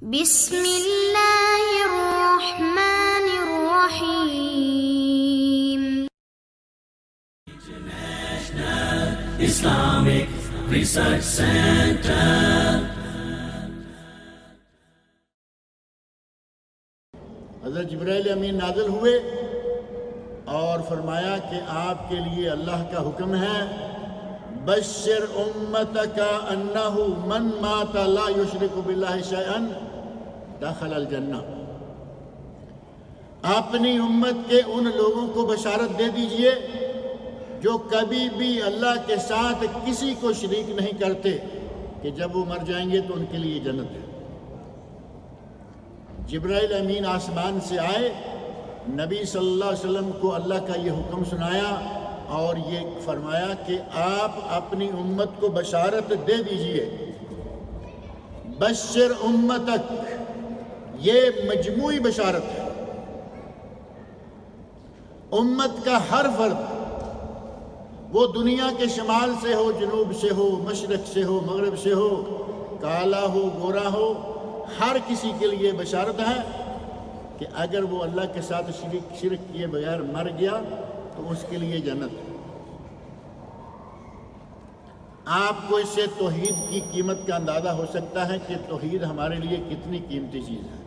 بسم اللہ الرحمن الرحیم۔ Islamic Research Center. حضرت جبرائیل امین نازل ہوئے اور فرمایا کہ آپ کے لیے اللہ کا حکم ہے، بشر امتک انہ من مات لا یشرک باللہ شیئا دخل الجنہ۔ اپنی امت کے ان لوگوں کو بشارت دے دیجئے جو کبھی بھی اللہ کے ساتھ کسی کو شریک نہیں کرتے کہ جب وہ مر جائیں گے تو ان کے لیے جنت ہے۔ جبرائیل امین آسمان سے آئے، نبی صلی اللہ علیہ وسلم کو اللہ کا یہ حکم سنایا اور یہ فرمایا کہ آپ اپنی امت کو بشارت دے دیجئے، بشر امتک، یہ مجموعی بشارت ہے۔ امت کا ہر فرد، وہ دنیا کے شمال سے ہو، جنوب سے ہو، مشرق سے ہو، مغرب سے ہو، کالا ہو، گورا ہو، ہر کسی کے لیے بشارت ہے کہ اگر وہ اللہ کے ساتھ شرک کیے بغیر مر گیا تو اس کے لیے جنت ہے۔ آپ کو اس سے توحید کی قیمت کا اندازہ ہو سکتا ہے کہ توحید ہمارے لیے کتنی قیمتی چیز ہے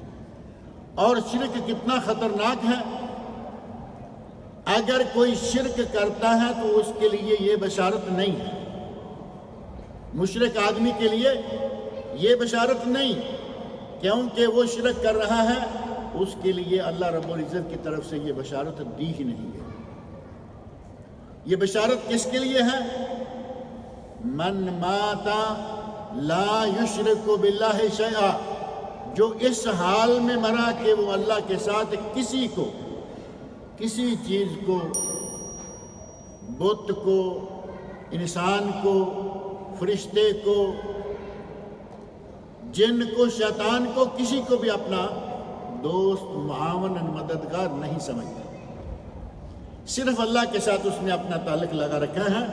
اور شرک کتنا خطرناک ہے۔ اگر کوئی شرک کرتا ہے تو اس کے لیے یہ بشارت نہیں ہے، مشرک آدمی کے لیے یہ بشارت نہیں، کیونکہ وہ شرک کر رہا ہے، اس کے لیے اللہ رب العزت کی طرف سے یہ بشارت دی ہی نہیں ہے۔ یہ بشارت کس کے لیے ہے؟ من مات لا یشرک باللہ شیئا، جو اس حال میں مرا کہ وہ اللہ کے ساتھ کسی چیز کو، بت کو، انسان کو، فرشتے کو، جن کو، شیطان کو، کسی کو بھی اپنا دوست، معاون، مددگار نہیں سمجھتا، صرف اللہ کے ساتھ اس نے اپنا تعلق لگا رکھا ہے۔